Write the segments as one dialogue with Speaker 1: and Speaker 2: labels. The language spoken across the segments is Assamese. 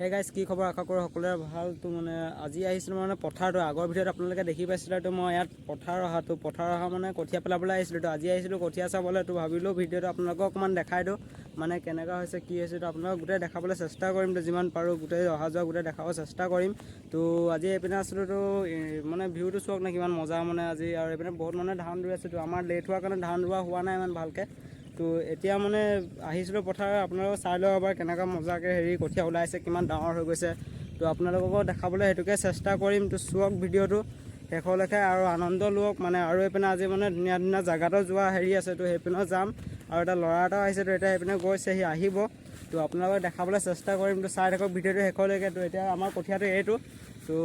Speaker 1: হে গাইজ কি খবৰ আশা কৰোঁ সকলোৰে ভাল। তো মানে আজি আহিছিলোঁ মানে পথাৰটো আগৰ ভিডিঅ'ত আপোনালোকে দেখি পাইছিলে। তো মই ইয়াত পথাৰ অহা মানে কঠীয়া পেলাবলৈ আহিছিলোঁ। তো আজি আহিছিলোঁ কঠীয়া চাবলৈ। তো ভাবিলোঁ ভিডিঅ'টো আপোনালোকক অকণমান দেখাই দিওঁ, মানে কেনেকুৱা হৈছে কি হৈছে। তো আপোনালোকক গোটেই দেখাবলৈ চেষ্টা কৰিম। তো যিমান পাৰোঁ গোটেই অহা যোৱা গোটেই দেখাব চেষ্টা কৰিম। তো আজি এইপিনে আছিলোঁ। তো মানে ভিউটো চাওক না কিমান মজা মানে আজি। আৰু এইপিনে বহুত মানে ধান ৰুই আছে। তো আমাৰ লেট হোৱাৰ কাৰণে ধান ৰোৱা হোৱা নাই ইমান ভালকৈ। তো এতিয়া মানে আহিছিলোঁ পথাৰ, আপোনালোকে চাই লওক এবাৰ কেনেকুৱা মজাকৈ কঠীয়া ওলাইছে, কিমান ডাঙৰ হৈ গৈছে। তো আপোনালোককো দেখাবলৈ সেইটোকে চেষ্টা কৰিম। তো চাওক ভিডিঅ'টো শেষলৈকে আৰু আনন্দ লওক মানে। আৰু এইপিনে আজি মানে ধুনীয়া ধুনীয়া জেগাতো যোৱা আছে। তো সেইপিনেও যাম। আৰু এটা ল'ৰা এটাও আহিছে। তো এতিয়া সেইপিনে গৈছে, সি আহিব। তো আপোনালোকক দেখাবলৈ চেষ্টা কৰিম। তো চাই থাকক ভিডিঅ'টো শেষলৈকে। তো এতিয়া আমাৰ কঠীয়াটো এইটো। তো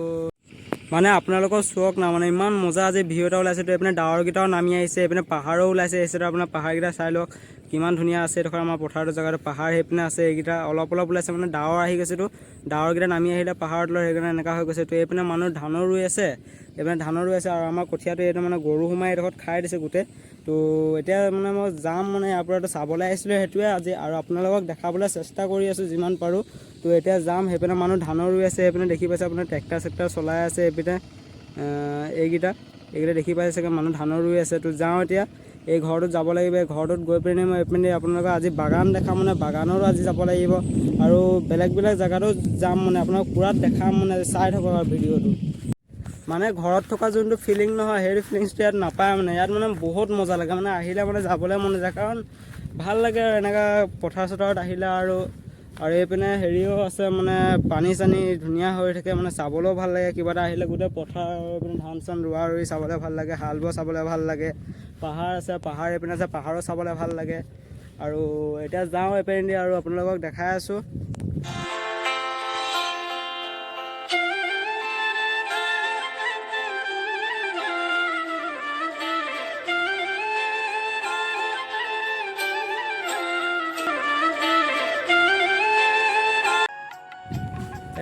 Speaker 1: মানে আপোনালোকৰ চোৱক না, মানে ইমান মজা আজি ভিউ এটা ওলাইছে। তো এইপিনে ডাৱৰকেইটাও নামি আহিছে, এইপিনে পাহাৰো ওলাইছে। এই চাইডত আপোনাৰ পাহাৰকেইটা চাই লওক কিমান ধুনীয়া আছে। এইডোখৰ আমাৰ পথাৰটো জেগাটো পাহাৰ সেইপিনে আছে। এইকেইটা অলপ অলপ ওলাইছে, মানে ডাৱৰ আহি গৈছে। তো ডাৱৰকেইটা নামি আহিলে পাহাৰত লৈ সেইকাৰণে এনেকুৱা হৈ গৈছে। তো এইপিনে মানুহ ধানো ৰুই আছে, এইপিনে ধানো ৰুই আছে। আৰু আমাৰ কঠীয়াটো এইটো মানে গৰু সোমাই এইডোখৰত খাই দিছে গোটেই। তো এতিয়া মানে মই যাম মানে ইয়াৰ পৰাটো চাবলৈ আহিছিলোঁ সেইটোৱে আজি। আৰু আপোনালোকক দেখাবলৈ চেষ্টা কৰি আছোঁ যিমান পাৰোঁ। তো এতিয়া যাম, সেইপিনে মানুহ ধানো ৰুই আছে। সেইপিনে দেখি পাইছে আপোনাৰ ট্ৰেক্টাৰ চেক্টাৰ চলাই আছে। এইপিনে এইকেইটা দেখি পাইছে চাগে, মানুহ ধানো ৰুই আছে। তো যাওঁ এতিয়া এই ঘৰটোত যাব লাগিব। এই ঘৰটোত গৈ পিনে মই এইপিনে আপোনালোকক আজি বাগান দেখাম, মানে বাগানৰো আজি যাব লাগিব। আৰু বেলেগ বেলেগ জেগাতো যাম, মানে আপোনাক পূৰাত দেখাম। মানে চাই থাকক আৰু ভিডিঅ'টো। মানে ঘৰত থকা যোনটো ফিলিং নহয়, সেইটো ফিলিংছটো ইয়াত নাপায়। মানে ইয়াত মানে বহুত মজা লাগে, মানে আহিলে মানে যাবলৈ মন যায়। কাৰণ ভাল লাগে আৰু এনেকুৱা পথাৰ চথাৰত আহিলে। আৰু এইপিনে হেৰিও আছে, মানে পানী চানী ধুনীয়া হৈ থাকে, মানে চাবলৈও ভাল লাগে। কিবা এটা আহিলে গোটেই পথাৰ এইপিনে ধান চান ৰোৱা ৰুই চাবলৈ ভাল লাগে, হাল বোৱা চাবলৈ ভাল লাগে। পাহাৰ আছে, পাহাৰ এইপিনে আছে, পাহাৰো চাবলৈ ভাল লাগে। আৰু এতিয়া যাওঁ এইপিনেদি আৰু আপোনালোকক দেখাই আছোঁ।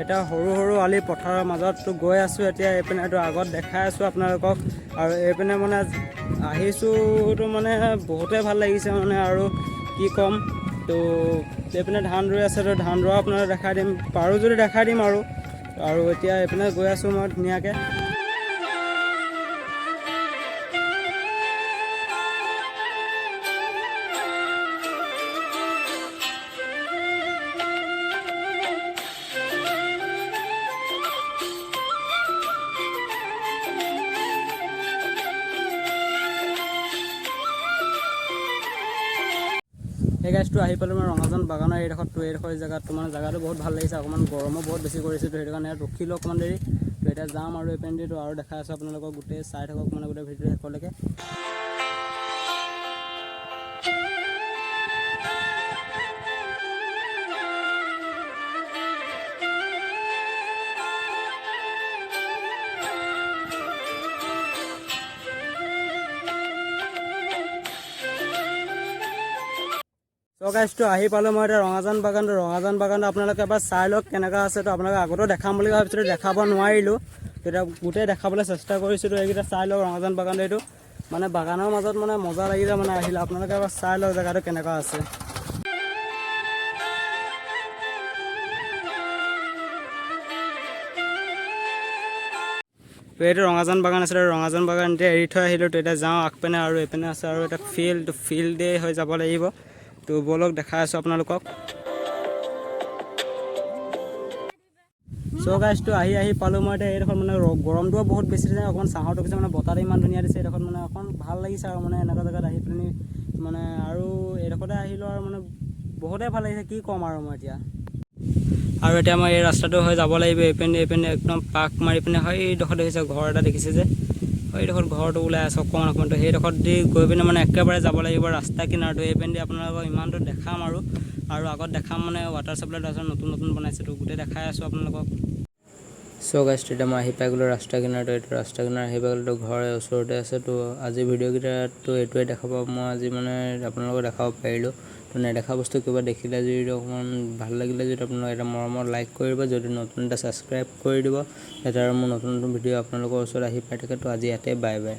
Speaker 1: এতিয়া সৰু সৰু আলি পথাৰৰ মাজতো গৈ আছোঁ। এতিয়া এইপিনে এইটো আগত দেখাই আছোঁ আপোনালোকক। আৰু এইপিনে মানে আহিছোঁতো মানে বহুতেই ভাল লাগিছে মানে। আৰু কি ক'ম, তো এইপিনে ধান ৰুই আছে। তো ধান ৰোৱা আপোনালোকক দেখাই দিম, পাৰোঁ যদি দেখাই দিম। আৰু এতিয়া এইপিনে গৈ আছোঁ মই ধুনীয়াকৈ। এই গাছটো আহি পালোঁ মানে ৰঙাজান বাগানৰ এইডোখৰ জেগাটো, মানে জেগাটো বহুত ভাল লাগিছে। অকণমান গৰমো বহুত বেছি কৰিছে। তো সেইটো কাৰণে ইয়াত ৰখিলোঁ অকণমান দেৰি। তো এতিয়া যাম আৰু এইপিনেদিতো আৰু দেখাই আছোঁ আপোনালোকক। গোটেই চাই থাকক মানে গোটেই ভিডিঅ' শেষলৈকে। তো গাইজটো আহি পালোঁ মই এতিয়া ৰঙাজান বাগানটো আপোনালোকে এবাৰ চাই লওক কেনেকুৱা আছে। তো আপোনালোকে আগতেও দেখাম বুলি ভাবিছিলোঁ, দেখাব নোৱাৰিলোঁ। তেতিয়া গোটেই দেখাবলৈ চেষ্টা কৰিছিলোঁ। এইকেইটা চাই লওক ৰঙাজান বাগানটো। এইটো মানে বাগানৰ মাজত মানে মজা লাগিলে মানে আহিলে। আপোনালোকে এবাৰ চাই লওক জেগাটো কেনেকুৱা আছে। তো এইটো ৰঙাজান বাগান আছিলে। ৰঙাজান বাগান এতিয়া এৰি থৈ আহিলোঁ। তো এতিয়া যাওঁ আগপিনে। আৰু এইপিনে আছে আৰু এটা ফিল্ডে হৈ যাব লাগিব। তো ব'লক দেখাই আছোঁ আপোনালোকক। চ' গাইজটো আহি পালোঁ মই এতিয়া এইডোখৰ। মানে গৰমটোও বহুত বেছি যায়, অকণমান ছাঁহত পিছে মানে বতাহটো ইমান ধুনীয়া দিছে। এইডোখৰত মানে অকণমান ভাল লাগিছে আৰু মানে এনেকুৱা জেগাত আহি পিনি মানে। আৰু এইডোখৰতে আহিলোঁ আৰু মানে বহুতেই ভাল লাগিছে, কি ক'ম আৰু মই এতিয়া। আৰু এতিয়া মই এই ৰাস্তাটো হৈ যাব লাগিব। এইপিনে একদম পাক মাৰি পিনে সেইডোখৰত দেখিছে ঘৰ এটা দেখিছে যে, সেইডোখৰত ঘৰটো ওলাই আছে অকণমান। তো সেইডোখৰত দি গৈ পিনে মানে একেবাৰে যাব লাগিব ৰাস্তা কিনাৰটো। এইপিনে আপোনালোকক ইমানটো দেখাম আৰু আগত দেখাম মানে ৱাটাৰ চাপ্লাই তাৰপিছত নতুন বনাইছে। তো গোটেই দেখাই আছোঁ আপোনালোকক। চ' গাইজ এতিয়া মই আহি পাই গ'লোঁ ৰাস্তা কিনাৰটো। এইটো ৰাস্তা কিনাৰ আহি পাই গ'লোঁ। তো ঘৰৰ ওচৰতে আছে। তো আজি ভিডিঅ'কেইটাতো এইটোৱে দেখাব মই আজি মানে আপোনালোকক দেখাব পাৰিলোঁ। তো নেদেখা বস্তু কিবা দেখিলে যদি অকণমান ভাল লাগিলে যদি আপোনালোকে এটা মৰমৰ লাইক কৰিব, যদি নতুন এটা ছাবস্ক্ৰাইব কৰি দিব, যাতে আৰু মোৰ নতুন ভিডিঅ' আপোনালোকৰ ওচৰত আহি পাই থাকে। তো আজি ইয়াতে বাই বাই।